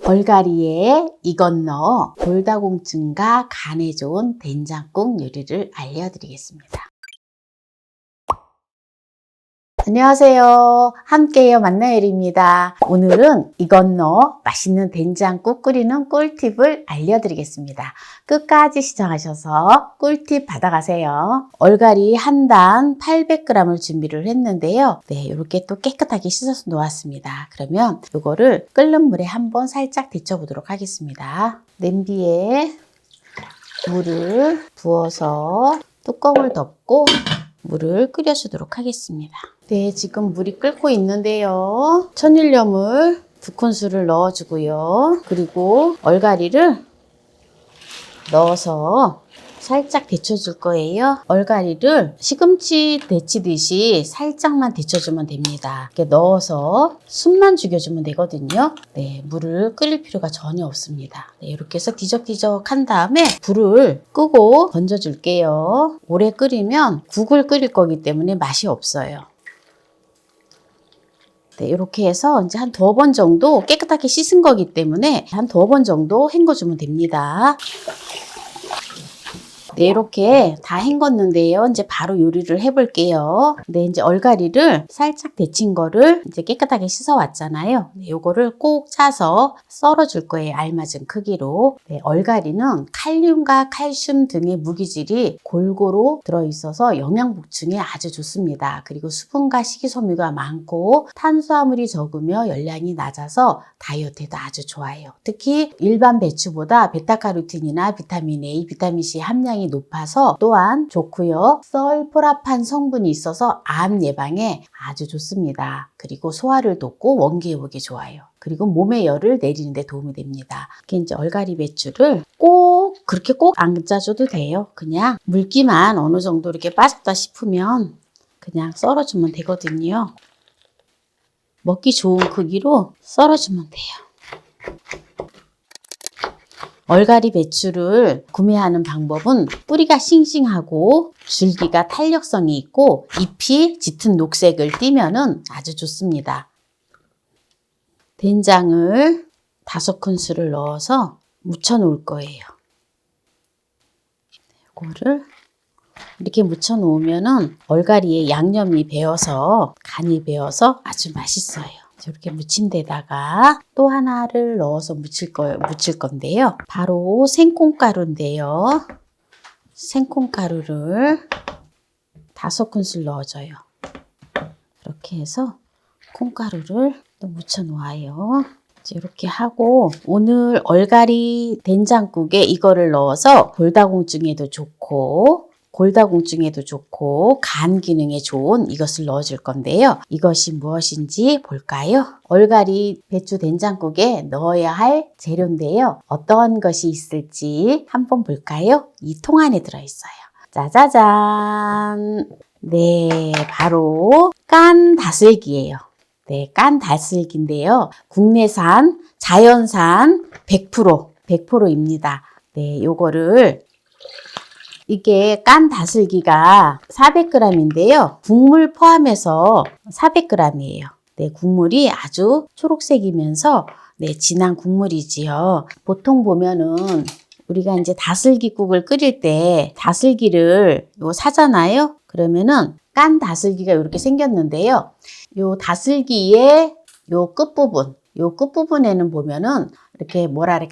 얼갈이에 이것 넣어 골다공증과 간에 좋은 된장국 요리를 알려드리겠습니다. 안녕하세요. 함께해요 만나요리입니다. 오늘은 이것 넣어 맛있는 된장국 끓이는 꿀팁을 알려드리겠습니다. 끝까지 시청하셔서 꿀팁 받아가세요. 얼갈이 한 단 800g을 준비를 했는데요. 이렇게 또 깨끗하게 씻어서 놓았습니다. 그러면 이거를 끓는 물에 한번 살짝 데쳐보도록 하겠습니다. 냄비에 물을 부어서 뚜껑을 덮고 물을 끓여주도록 하겠습니다. 지금 물이 끓고 있는데요. 천일염을 2큰술을 넣어주고요. 그리고 얼갈이를 넣어서 살짝 데쳐줄 거예요. 얼갈이를 시금치 데치듯이 살짝만 데쳐주면 됩니다. 이렇게 넣어서 숨만 죽여주면 되거든요. 물을 끓일 필요가 전혀 없습니다. 이렇게 해서 뒤적뒤적 한 다음에 불을 끄고 건져줄게요. 오래 끓이면 국을 끓일 거기 때문에 맛이 없어요. 이렇게 해서 이제 한 2번 정도 깨끗하게 씻은 거기 때문에 한 2번 정도 헹궈주면 됩니다. 이렇게 다 헹궜는데요. 이제 바로 요리를 해볼게요. 이제 얼갈이를 살짝 데친 거를 이제 깨끗하게 씻어 왔잖아요. 요거를 꼭 짜서 썰어줄 거예요. 알맞은 크기로. 얼갈이는 칼륨과 칼슘 등의 무기질이 골고루 들어있어서 영양 보충에 아주 좋습니다. 그리고 수분과 식이섬유가 많고 탄수화물이 적으며 열량이 낮아서 다이어트에도 아주 좋아요. 특히 일반 배추보다 베타카로틴이나 비타민 A, 비타민 C 함량이 높아서 또한 좋고요. 설포라판 성분이 있어서 암 예방에 아주 좋습니다. 그리고 소화를 돕고 원기회복에 좋아요. 그리고 몸의 열을 내리는 데 도움이 됩니다. 이렇게 이제 얼갈이 배추를 그렇게 꼭 안 짜줘도 돼요. 그냥 물기만 어느 정도 이렇게 빠졌다 싶으면 그냥 썰어주면 되거든요. 먹기 좋은 크기로 썰어주면 돼요. 얼갈이 배추를 구매하는 방법은 뿌리가 싱싱하고 줄기가 탄력성이 있고 잎이 짙은 녹색을 띠면은 아주 좋습니다. 된장을 5큰술을 넣어서 묻혀 놓을 거예요. 이거를 이렇게 묻혀 놓으면은 얼갈이에 양념이 배어서 간이 배어서 아주 맛있어요. 이렇게 묻힌 데다가 또 하나를 넣어서 묻힐 건데요. 바로 생콩가루인데요. 생콩가루를 5큰술 넣어줘요. 이렇게 해서 콩가루를 또 묻혀 놓아요. 이렇게 하고 오늘 얼갈이 된장국에 이거를 넣어서 골다공증에도 좋고 간 기능에 좋은 이것을 넣어줄 건데요. 이것이 무엇인지 볼까요? 얼갈이 배추 된장국에 넣어야 할 재료인데요. 어떤 것이 있을지 한번 볼까요? 이 통 안에 들어있어요. 짜자잔! 바로 깐 다슬기예요. 깐 다슬기인데요. 국내산, 자연산 100%입니다. 요거를 이게 깐 다슬기가 400g인데요. 국물 포함해서 400g이에요. 국물이 아주 초록색이면서 진한 국물이지요. 보통 보면은 우리가 이제 다슬기국을 끓일 때 다슬기를 사잖아요. 그러면은 깐 다슬기가 이렇게 생겼는데요. 요 다슬기의 요 끝부분에는 보면은 이렇게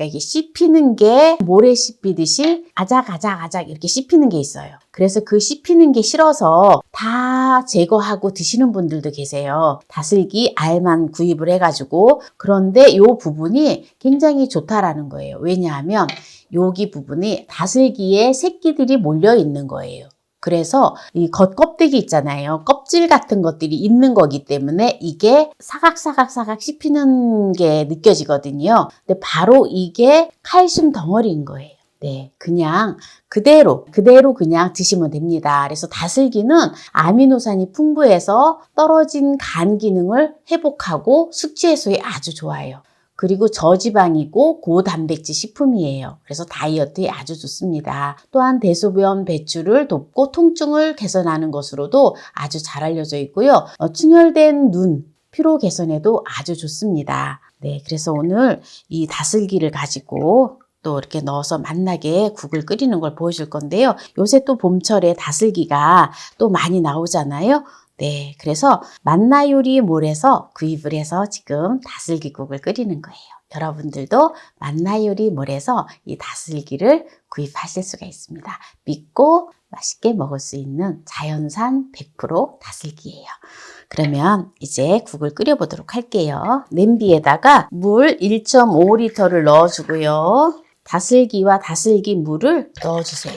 이게 씹히는 게 모래 씹히듯이 아작아작 이렇게 씹히는 게 있어요. 그래서 그 씹히는 게 싫어서 다 제거하고 드시는 분들도 계세요. 다슬기 알만 구입을 해가지고. 그런데 요 부분이 굉장히 좋다라는 거예요. 왜냐하면 여기 부분이 다슬기에 새끼들이 몰려 있는 거예요. 그래서 이 겉껍데기 있잖아요. 껍질 같은 것들이 있는 거기 때문에 이게 사각사각 씹히는 게 느껴지거든요. 근데 바로 이게 칼슘 덩어리인 거예요. 그냥 그대로 그냥 드시면 됩니다. 그래서 다슬기는 아미노산이 풍부해서 떨어진 간 기능을 회복하고 숙취 해소에 아주 좋아요. 그리고 저지방이고 고단백질 식품이에요. 그래서 다이어트에 아주 좋습니다. 또한 대소변 배출을 돕고 통증을 개선하는 것으로도 아주 잘 알려져 있고요. 충혈된 눈, 피로 개선에도 아주 좋습니다. 네, 그래서 오늘 이 다슬기를 가지고 또 이렇게 넣어서 맛나게 국을 끓이는 걸 보여줄 건데요. 요새 또 봄철에 다슬기가 또 많이 나오잖아요. 네, 그래서 만나요리몰에서 구입을 해서 지금 다슬기국을 끓이는 거예요. 여러분들도 만나요리몰에서 이 다슬기를 구입하실 수가 있습니다. 믿고 맛있게 먹을 수 있는 자연산 100% 다슬기예요. 그러면 이제 국을 끓여보도록 할게요. 냄비에다가 물 1.5리터를 넣어주고요. 다슬기와 다슬기 물을 넣어주세요.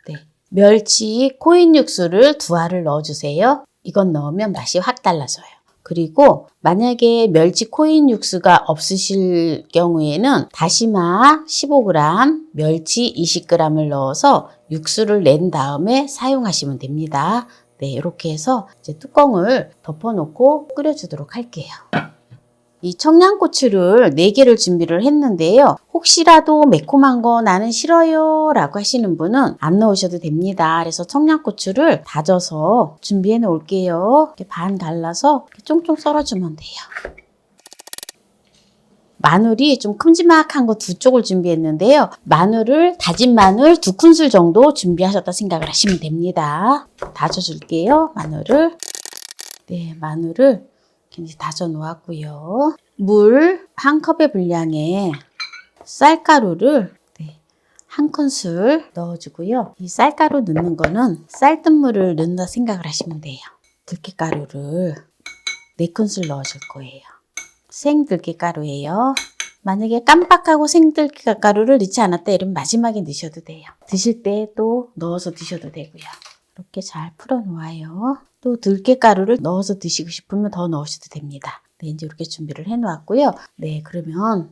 네. 멸치 코인 육수를 2알을 넣어주세요. 이건 넣으면 맛이 확 달라져요. 그리고 만약에 멸치 코인 육수가 없으실 경우에는 다시마 15g, 멸치 20g을 넣어서 육수를 낸 다음에 사용하시면 됩니다. 네, 이렇게 해서 이제 뚜껑을 덮어놓고 끓여주도록 할게요. 이 청양고추를 4개를 준비를 했는데요. 혹시라도 매콤한 거 나는 싫어요 라고 하시는 분은 안 넣으셔도 됩니다. 그래서 청양고추를 다져서 준비해 놓을게요. 이렇게 반 갈라서 쫑쫑 썰어주면 돼요. 마늘이 좀 큼지막한 거 2쪽을 준비했는데요. 마늘을 다진 마늘 2큰술 정도 준비하셨다 생각을 하시면 됩니다. 다져줄게요. 마늘을. 네, 마늘을 이렇게 다져 놓았고요. 물 1컵의 분량에 쌀가루를 1큰술 넣어주고요. 이 쌀가루 넣는 거는 쌀뜨물을 넣는다 생각을 하시면 돼요. 들깨가루를 4큰술 넣어줄 거예요. 생들깨가루예요. 만약에 깜빡하고 생들깨가루를 넣지 않았다 이러면 마지막에 넣으셔도 돼요. 드실 때 또 넣어서 드셔도 되고요. 이렇게 잘 풀어 놓아요. 또 들깨가루를 넣어서 드시고 싶으면 더 넣으셔도 됩니다. 네, 이제 이렇게 준비를 해 놓았고요. 네, 그러면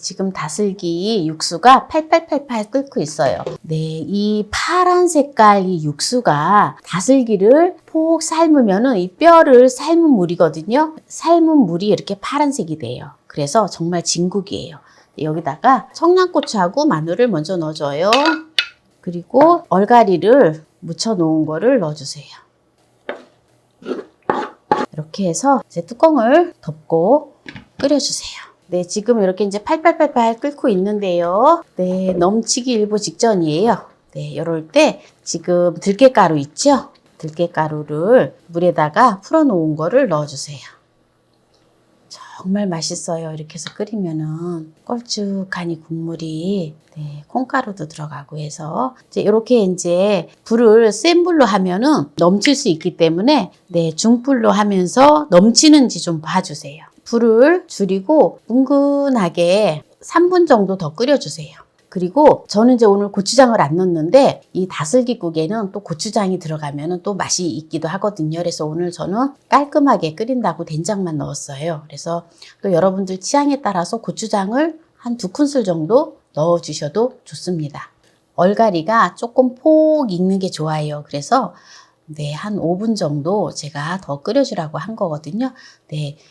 지금 다슬기 육수가 팔팔팔팔 끓고 있어요. 네, 이 파란 색깔 이 육수가 다슬기를 폭 삶으면은 이 뼈를 삶은 물이거든요. 삶은 물이 이렇게 파란색이 돼요. 그래서 정말 진국이에요. 네, 여기다가 청양고추하고 마늘을 먼저 넣어줘요. 그리고 얼갈이를 묻혀 놓은 거를 넣어주세요. 이렇게 해서 이제 뚜껑을 덮고 끓여주세요. 네, 지금 이렇게 이제 팔팔팔팔 끓고 있는데요. 네, 넘치기 일보 직전이에요. 네, 이럴 때 지금 들깨가루 있죠? 들깨가루를 물에다가 풀어 놓은 거를 넣어주세요. 정말 맛있어요. 이렇게 해서 끓이면은 걸쭉하니 국물이 콩가루도 들어가고 해서 이렇게 불을 센 불로 하면은 넘칠 수 있기 때문에 중불로 하면서 넘치는지 좀 봐주세요. 불을 줄이고 뭉근하게 3분 정도 더 끓여주세요. 그리고 저는 이제 오늘 고추장을 안 넣는데 이 다슬기국에는 또 고추장이 들어가면 또 맛이 있기도 하거든요. 그래서 오늘 저는 깔끔하게 끓인다고 된장만 넣었어요. 그래서 또 여러분들 취향에 따라서 고추장을 한 2큰술 정도 넣어주셔도 좋습니다. 얼갈이가 조금 폭 익는 게 좋아요. 그래서 한 5분 정도 제가 더 끓여주라고 한 거거든요.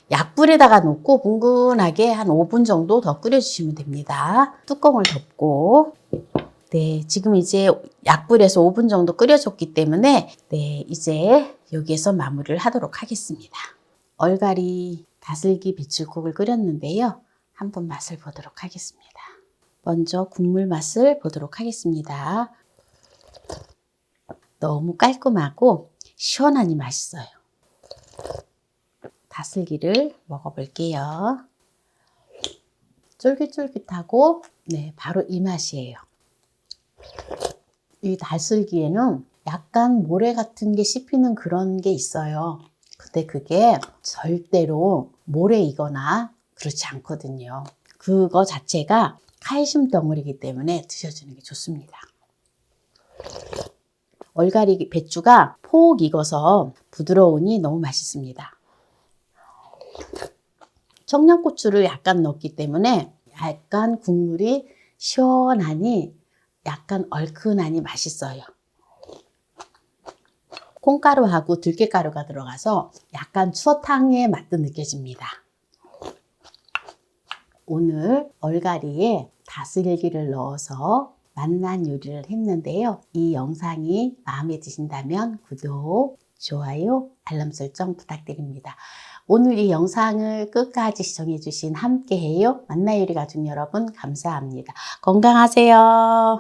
약불에다가 놓고 뭉근하게 한 5분 정도 더 끓여주시면 됩니다. 뚜껑을 덮고 지금 이제 약불에서 5분 정도 끓여줬기 때문에 이제 여기에서 마무리를 하도록 하겠습니다. 얼갈이 다슬기 배출국을 끓였는데요. 한번 맛을 보도록 하겠습니다. 먼저 국물 맛을 보도록 하겠습니다. 너무 깔끔하고 시원하니 맛있어요. 다슬기를 먹어볼게요. 쫄깃쫄깃하고 바로 이 맛이에요. 이 다슬기에는 약간 모래 같은 게 씹히는 그런 게 있어요. 근데 그게 절대로 모래이거나 그렇지 않거든요. 그거 자체가 칼슘 덩어리이기 때문에 드셔주는 게 좋습니다. 얼갈이 배추가 폭 익어서 부드러우니 너무 맛있습니다. 청양고추를 약간 넣었기 때문에 약간 국물이 시원하니 약간 얼큰하니 맛있어요. 콩가루하고 들깨가루가 들어가서 약간 추어탕의 맛도 느껴집니다. 오늘 얼갈이에 다슬기를 넣어서 맛난 요리를 했는데요. 이 영상이 마음에 드신다면 구독, 좋아요, 알람 설정 부탁드립니다. 오늘 이 영상을 끝까지 시청해주신 함께해요 만나요리 가족 여러분 감사합니다. 건강하세요.